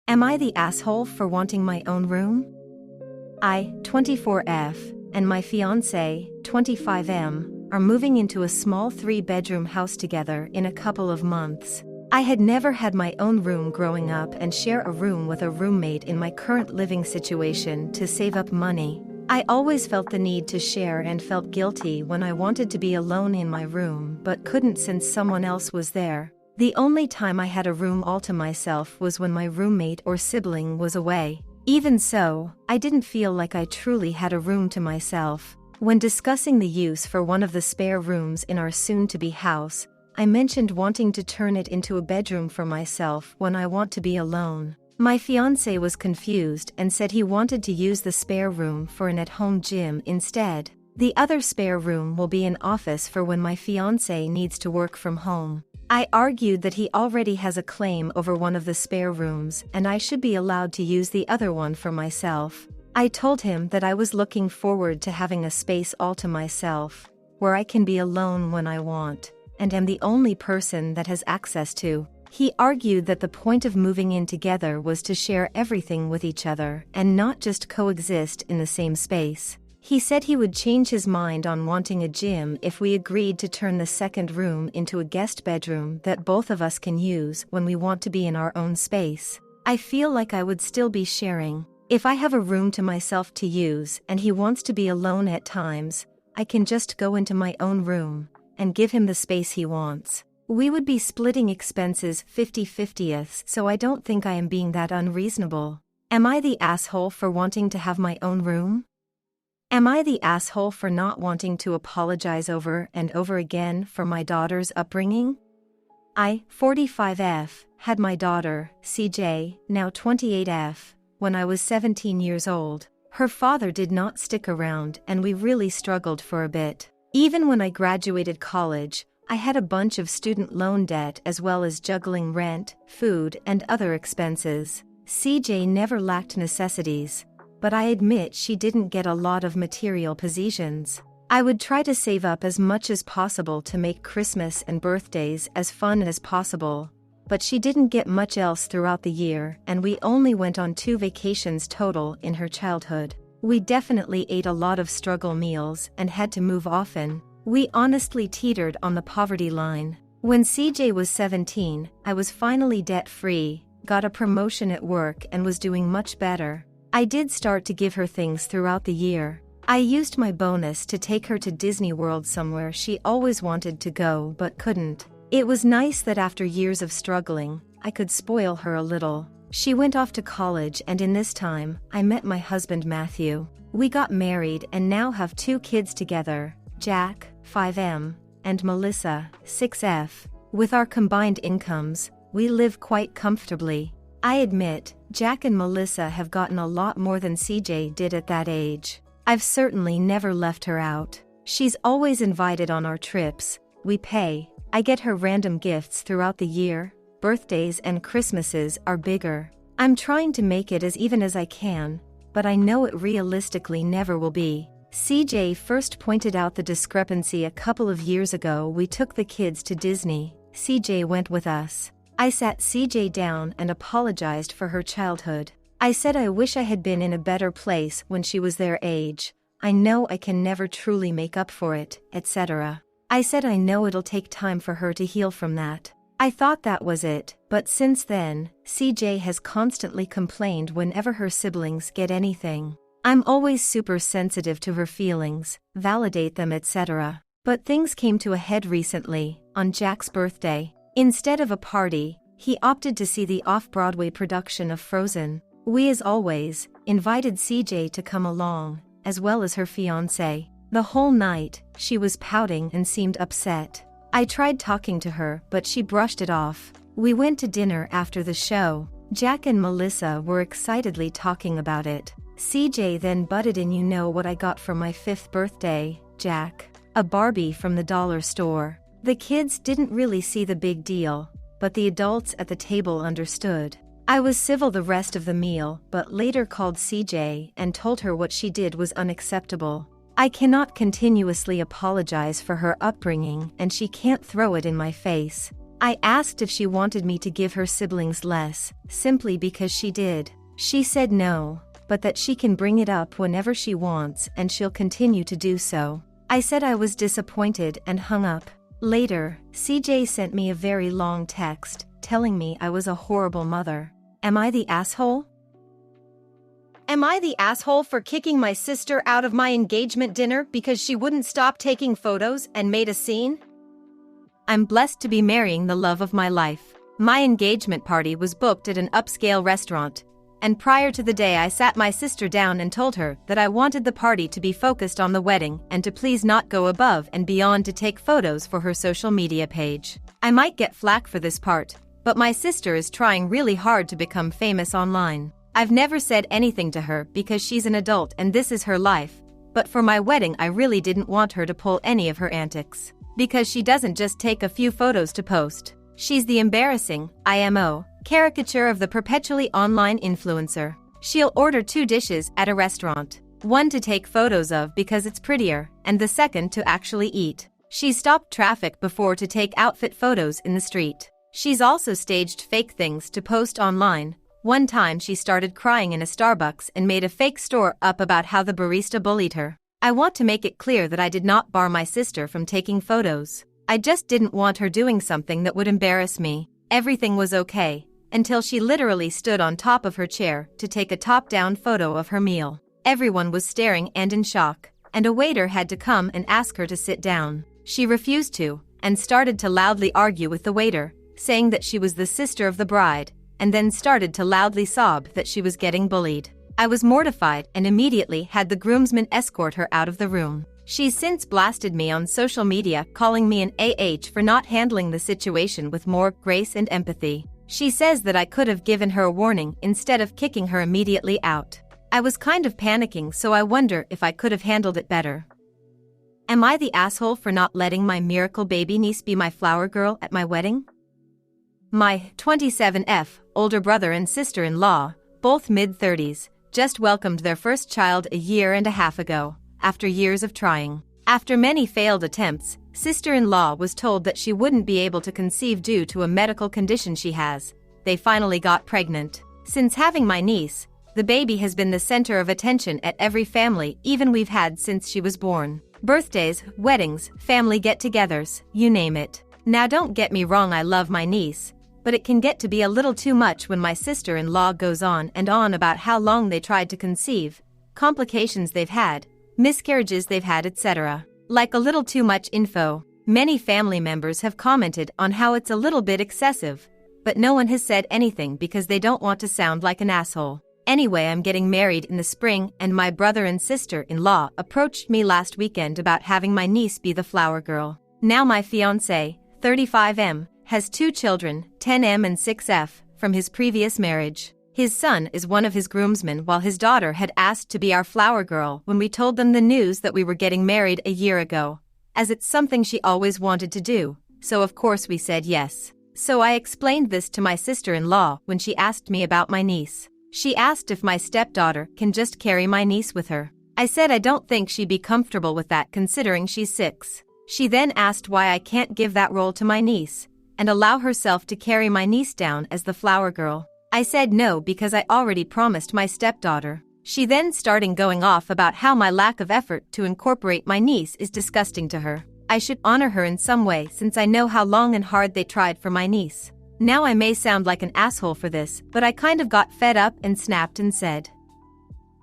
Am I the asshole for wanting my own room? I, 24F, and my fiancé, 25M, are moving into a small 3-bedroom house together in a couple of months. I had never had my own room growing up and share a room with a roommate in my current living situation to save up money. I always felt the need to share and felt guilty when I wanted to be alone in my room but couldn't since someone else was there. The only time I had a room all to myself was when my roommate or sibling was away. Even so, I didn't feel like I truly had a room to myself. When discussing the use for one of the spare rooms in our soon-to-be house, I mentioned wanting to turn it into a bedroom for myself when I want to be alone. My fiancé was confused and said he wanted to use the spare room for an at-home gym instead. The other spare room will be an office for when my fiancé needs to work from home. I argued that he already has a claim over one of the spare rooms and I should be allowed to use the other one for myself. I told him that I was looking forward to having a space all to myself, where I can be alone when I want, and am the only person that has access to. He argued that the point of moving in together was to share everything with each other and not just coexist in the same space. He said he would change his mind on wanting a gym if we agreed to turn the second room into a guest bedroom that both of us can use when we want to be in our own space. I feel like I would still be sharing. If I have a room to myself to use and he wants to be alone at times, I can just go into my own room and give him the space he wants. We would be splitting expenses 50-50, so I don't think I am being that unreasonable. Am I the asshole for wanting to have my own room? Am I the asshole for not wanting to apologize over and over again for my daughter's upbringing? I, 45F, had my daughter, CJ, now 28F, when I was 17 years old. Her father did not stick around and we really struggled for a bit. Even when I graduated college, I had a bunch of student loan debt as well as juggling rent, food, and other expenses. CJ never lacked necessities, but I admit she didn't get a lot of material possessions. I would try to save up as much as possible to make Christmas and birthdays as fun as possible, but she didn't get much else throughout the year and we only went on 2 vacations total in her childhood. We definitely ate a lot of struggle meals and had to move often. We honestly teetered on the poverty line. When CJ was 17, I was finally debt-free, got a promotion at work and was doing much better. I did start to give her things throughout the year. I used my bonus to take her to Disney World, somewhere she always wanted to go but couldn't. It was nice that after years of struggling, I could spoil her a little. She went off to college and in this time, I met my husband Matthew. We got married and now have 2 kids together, Jack, 5M, and Melissa, 6F. With our combined incomes, we live quite comfortably. I admit, Jack and Melissa have gotten a lot more than CJ did at that age. I've certainly never left her out. She's always invited on our trips. We pay. I get her random gifts throughout the year. Birthdays and Christmases are bigger. I'm trying to make it as even as I can, but I know it realistically never will be. CJ first pointed out the discrepancy a couple of years ago. We took the kids to Disney. CJ went with us. I sat CJ down and apologized for her childhood. I said I wish I had been in a better place when she was their age. I know I can never truly make up for it, etc. I said I know it'll take time for her to heal from that. I thought that was it, but since then, CJ has constantly complained whenever her siblings get anything. I'm always super sensitive to her feelings, validate them, etc. But things came to a head recently, on Jack's birthday. Instead of a party, he opted to see the off-Broadway production of Frozen. We, as always, invited CJ to come along, as well as her fiancé. The whole night, she was pouting and seemed upset. I tried talking to her, but she brushed it off. We went to dinner after the show. Jack and Melissa were excitedly talking about it. CJ then butted in. You know what I got for my 5th birthday, Jack? A Barbie from the dollar store. The kids didn't really see the big deal, but the adults at the table understood. I was civil the rest of the meal, but later called CJ and told her what she did was unacceptable. I cannot continuously apologize for her upbringing and she can't throw it in my face. I asked if she wanted me to give her siblings less, simply because she did. She said no, but that she can bring it up whenever she wants and she'll continue to do so. I said I was disappointed and hung up. Later, CJ sent me a very long text, telling me I was a horrible mother. Am I the asshole? Am I the asshole for kicking my sister out of my engagement dinner because she wouldn't stop taking photos and made a scene? I'm blessed to be marrying the love of my life. My engagement party was booked at an upscale restaurant, and prior to the day I sat my sister down and told her that I wanted the party to be focused on the wedding and to please not go above and beyond to take photos for her social media page. I might get flack for this part, but my sister is trying really hard to become famous online. I've never said anything to her because she's an adult and this is her life, but for my wedding I really didn't want her to pull any of her antics. Because she doesn't just take a few photos to post. She's the embarrassing, IMO, caricature of the perpetually online influencer. She'll order 2 dishes at a restaurant. One to take photos of because it's prettier, and the second to actually eat. She stopped traffic before to take outfit photos in the street. She's also staged fake things to post online. One time she started crying in a Starbucks and made a fake story up about how the barista bullied her. I want to make it clear that I did not bar my sister from taking photos. I just didn't want her doing something that would embarrass me. Everything was okay, until she literally stood on top of her chair to take a top-down photo of her meal. Everyone was staring and in shock, and a waiter had to come and ask her to sit down. She refused to, and started to loudly argue with the waiter, saying that she was the sister of the bride, and then started to loudly sob that she was getting bullied. I was mortified and immediately had the groomsmen escort her out of the room. She's since blasted me on social media, calling me an for not handling the situation with more grace and empathy. She says that I could have given her a warning instead of kicking her immediately out. I was kind of panicking, so I wonder if I could have handled it better. Am I the asshole for not letting my miracle baby niece be my flower girl at my wedding? My 27F older brother and sister-in-law, both mid-30s, just welcomed their first child a year and a half ago, after years of trying. After many failed attempts, sister-in-law was told that she wouldn't be able to conceive due to a medical condition she has. They finally got pregnant. Since having my niece, the baby has been the center of attention at every family even we've had since she was born. Birthdays, weddings, family get-togethers, you name it. Now don't get me wrong, I love my niece, but it can get to be a little too much when my sister-in-law goes on and on about how long they tried to conceive, complications they've had, miscarriages they've had, etc. Like a little too much info. Many family members have commented on how it's a little bit excessive, but no one has said anything because they don't want to sound like an asshole. Anyway, I'm getting married in the spring and my brother and sister-in-law approached me last weekend about having my niece be the flower girl. Now my fiancé, 35M, has 2 children, 10M and 6F, from his previous marriage. His son is one of his groomsmen, while his daughter had asked to be our flower girl when we told them the news that we were getting married a year ago, as it's something she always wanted to do, so of course we said yes. So I explained this to my sister-in-law when she asked me about my niece. She asked if my stepdaughter can just carry my niece with her. I said I don't think she'd be comfortable with that considering she's 6. She then asked why I can't give that role to my niece and allow herself to carry my niece down as the flower girl. I said no because I already promised my stepdaughter. She then started going off about how my lack of effort to incorporate my niece is disgusting to her. I should honor her in some way since I know how long and hard they tried for my niece. Now I may sound like an asshole for this, but I kind of got fed up and snapped and said,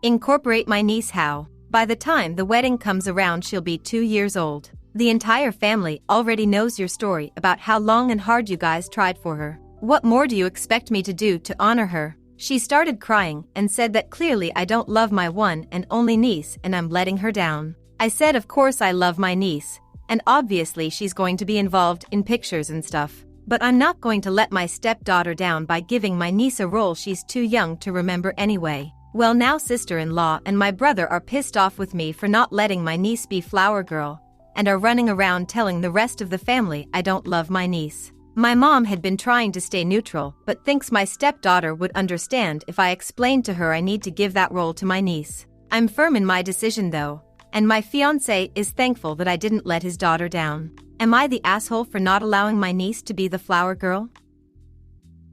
incorporate my niece how? By the time the wedding comes around she'll be 2 years old. The entire family already knows your story about how long and hard you guys tried for her. What more do you expect me to do to honor her? She started crying and said that clearly I don't love my one and only niece and I'm letting her down. I said of course I love my niece, and obviously she's going to be involved in pictures and stuff. But I'm not going to let my stepdaughter down by giving my niece a role she's too young to remember anyway. Well, now sister-in-law and my brother are pissed off with me for not letting my niece be flower girl, and are running around telling the rest of the family I don't love my niece. My mom had been trying to stay neutral but thinks my stepdaughter would understand if I explained to her I need to give that role to my niece. I'm firm in my decision though. and my fiancé is thankful that I didn't let his daughter down. Am I the asshole for not allowing my niece to be the flower girl?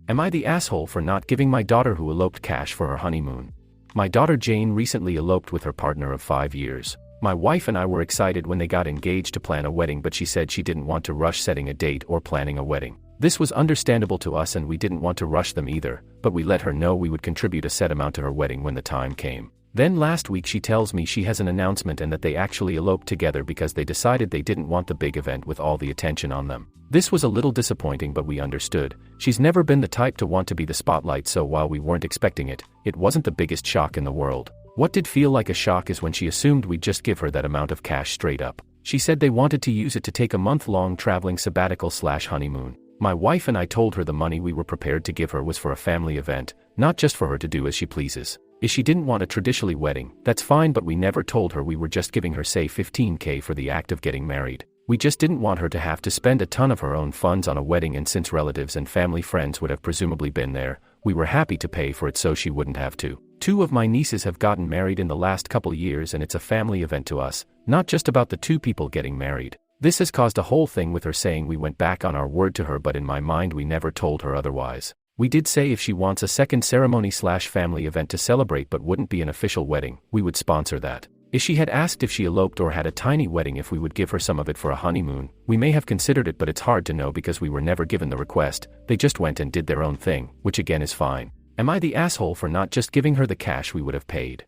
Am I the asshole for not giving my daughter who eloped cash for her honeymoon? My daughter Jane recently eloped with her partner of 5 years. My wife and I were excited when they got engaged to plan a wedding, but she said she didn't want to rush setting a date or planning a wedding. This was understandable to us and we didn't want to rush them either, but we let her know we would contribute a set amount to her wedding when the time came. Then last week she tells me she has an announcement and that they actually eloped together because they decided they didn't want the big event with all the attention on them. This was a little disappointing, but we understood. She's never been the type to want to be the spotlight, so while we weren't expecting it, it wasn't the biggest shock in the world. What did feel like a shock is when she assumed we'd just give her that amount of cash straight up. She said they wanted to use it to take a month-long traveling sabbatical/honeymoon. My wife and I told her the money we were prepared to give her was for a family event, not just for her to do as she pleases. If she didn't want a traditional wedding, that's fine, but we never told her we were just giving her say $15,000 for the act of getting married. We just didn't want her to have to spend a ton of her own funds on a wedding, and since relatives and family friends would have presumably been there, we were happy to pay for it so she wouldn't have to. 2 of my nieces have gotten married in the last couple years and it's a family event to us, not just about the 2 people getting married. This has caused a whole thing with her saying we went back on our word to her, but in my mind we never told her otherwise. We did say if she wants a second ceremony/family event to celebrate but wouldn't be an official wedding, we would sponsor that. If she had asked if she eloped or had a tiny wedding if we would give her some of it for a honeymoon, we may have considered it, but it's hard to know because we were never given the request. They just went and did their own thing, which again is fine. Am I the asshole for not just giving her the cash we would have paid?